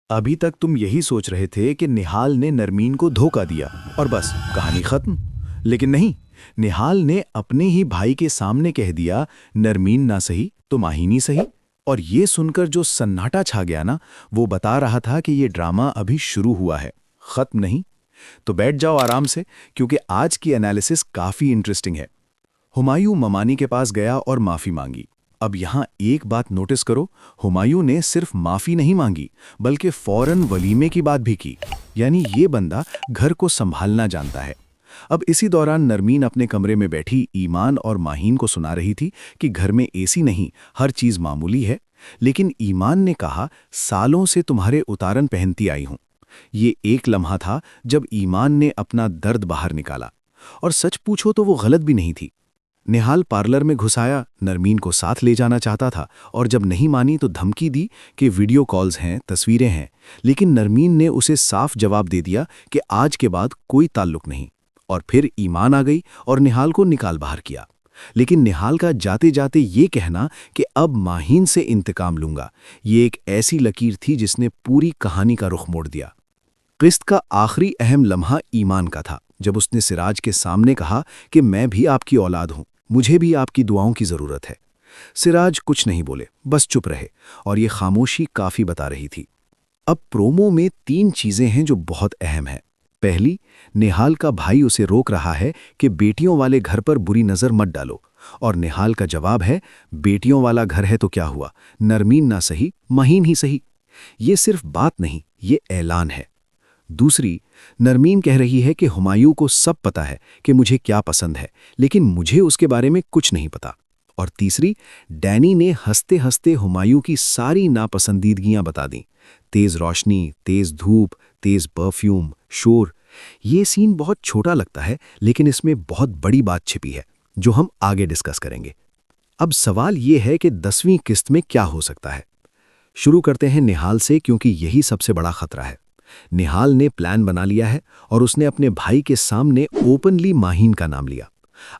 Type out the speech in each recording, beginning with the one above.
अभी तक तुम यही सोच रहे थे कि निहाल ने नरमीन को धोखा दिया और बस कहानी खत्म। लेकिन नहीं, निहाल ने अपने ही भाई के सामने कह दिया नरमीन ना सही तो माहिनी सही। और ये सुनकर जो सन्नाटा छा गया ना, वो बता रहा था कि ये ड्रामा अभी शुरू हुआ है, खत्म नहीं। तो बैठ जाओ आराम से, क्योंकि आज की एनालिसिस काफी इंटरेस्टिंग है। हुमायूं ममानी के पास गया और माफी मांगी। अब यहां एक बात नोटिस करो, हुमायूं ने सिर्फ माफी नहीं मांगी बल्कि फौरन वलीमे की बात भी की। यानी ये बंदा घर को संभालना जानता है। अब इसी दौरान नरमीन अपने कमरे में बैठी ईमान और माहीन को सुना रही थी कि घर में एसी नहीं, हर चीज मामूली है। लेकिन ईमान ने कहा, सालों से तुम्हारे उतारन पहनती आई हूं। ये एक लम्हा था जब ईमान ने अपना दर्द बाहर निकाला। और सच पूछो तो वो गलत भी नहीं थी। निहाल पार्लर में घुसाया, नरमीन को साथ ले जाना चाहता था, और जब नहीं मानी तो धमकी दी कि वीडियो कॉल्स हैं, तस्वीरें हैं। लेकिन नरमीन ने उसे साफ जवाब दे दिया कि आज के बाद कोई ताल्लुक नहीं। और फिर ईमान आ गई और निहाल को निकाल बाहर किया। लेकिन निहाल का जाते जाते ये कहना कि अब माहीन से इंतकाम लूंगा, ये एक ऐसी लकीर थी जिसने पूरी कहानी का रुख मोड़ दिया। किस्त का आखिरी अहम लम्हा ईमान का था, जब उसने सिराज के सामने कहा कि मैं भी आपकी औलाद हूं, मुझे भी आपकी दुआओं की जरूरत है। सिराज कुछ नहीं बोले, बस चुप रहे, और ये खामोशी काफी बता रही थी। अब प्रोमो में 3 चीजें हैं जो बहुत अहम हैं। पहली, निहाल का भाई उसे रोक रहा है कि बेटियों वाले घर पर बुरी नजर मत डालो, और निहाल का जवाब है, बेटियों वाला घर है तो क्या हुआ, नरमीन ना सही, महीन ही सही। ये सिर्फ बात नहीं, ये ऐलान है। दूसरी, नरमीन कह रही है कि हुमायूं को सब पता है कि मुझे क्या पसंद है, लेकिन मुझे उसके बारे में कुछ नहीं पता। और तीसरी, डैनी ने हंसते हंसते हुमायूं की सारी नापसंदीदगियां बता दी। तेज रोशनी, तेज धूप, तेज परफ्यूम, शोर। ये सीन बहुत छोटा लगता है, लेकिन इसमें बहुत बड़ी बात छिपी है जो हम आगे डिस्कस करेंगे। अब सवाल ये है कि 10वीं किस्त में क्या हो सकता है। शुरू करते हैं निहाल से, क्योंकि यही सबसे बड़ा खतरा है। निहाल ने प्लान बना लिया है और उसने अपने भाई के सामने ओपनली माहीन का नाम लिया।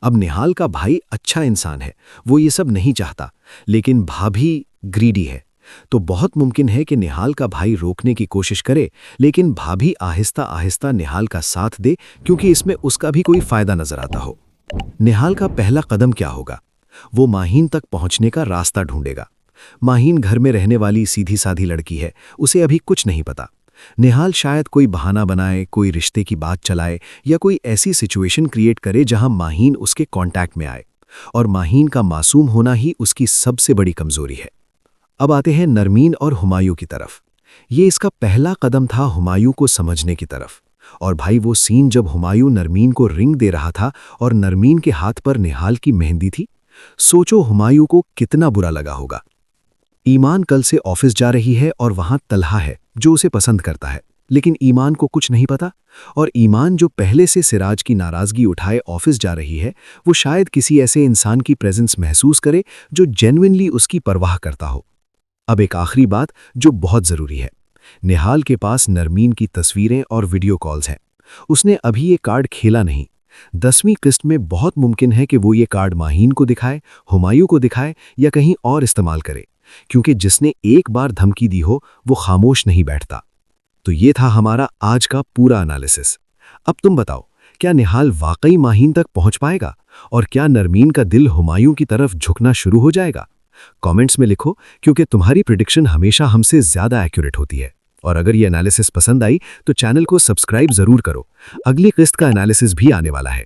अब निहाल का भाई अच्छा इंसान है, वो ये सब नहीं चाहता, लेकिन भाभी ग्रीडी है। तो बहुत मुमकिन है कि निहाल का भाई रोकने की कोशिश करे, लेकिन भाभी आहिस्ता आहिस्ता निहाल का साथ दे, क्योंकि इसमें उसका भी कोई फायदा नजर आता हो। निहाल का पहला कदम क्या होगा? वो माहीन तक पहुंचने का रास्ता ढूंढेगा। माहीन घर में रहने वाली सीधी साधी लड़की है, उसे अभी कुछ नहीं पता। निहाल शायद कोई बहाना बनाए, कोई रिश्ते की बात चलाए, या कोई ऐसी सिचुएशन क्रिएट करे जहां माहीन उसके कांटेक्ट में आए। और माहीन का मासूम होना ही उसकी सबसे बड़ी कमजोरी है। अब आते हैं नरमीन और हुमायूं की तरफ। ये इसका पहला कदम था हुमायूं को समझने की तरफ। और भाई, वो सीन जब हुमायूं नरमीन को रिंग दे रहा था और नरमीन के हाथ पर निहाल की मेहंदी थी, सोचो हुमायूं को कितना बुरा लगा होगा। ईमान कल से ऑफिस जा रही है और वहां तलहा है जो उसे पसंद करता है, लेकिन ईमान को कुछ नहीं पता। और ईमान जो पहले से सिराज की नाराजगी उठाए ऑफिस जा रही है, वो शायद किसी ऐसे इंसान की प्रेजेंस महसूस करे जो जेन्युइनली उसकी परवाह करता हो। अब एक आखिरी बात जो बहुत जरूरी है, निहाल के पास नरमीन की तस्वीरें और वीडियो कॉल्स हैं। उसने अभी ये कार्ड खेला नहीं। 10वीं किस्त में बहुत मुमकिन है कि वो ये कार्ड माहीन को दिखाए, हुमायूं को दिखाए, या कहीं और इस्तेमाल करे, क्योंकि जिसने एक बार धमकी दी हो वो खामोश नहीं बैठता। तो ये था हमारा आज का पूरा एनालिसिस। अब तुम बताओ, क्या निहाल वाकई माहीन तक पहुंच पाएगा, और क्या नरमीन का दिल हुमायूं की तरफ झुकना शुरू हो जाएगा? कमेंट्स में लिखो, क्योंकि तुम्हारी प्रेडिक्शन हमेशा हमसे ज्यादा एक्यूरेट होती है। और अगर ये एनालिसिस पसंद आई तो चैनल को सब्सक्राइब जरूर करो। अगली किस्त का एनालिसिस भी आने वाला है।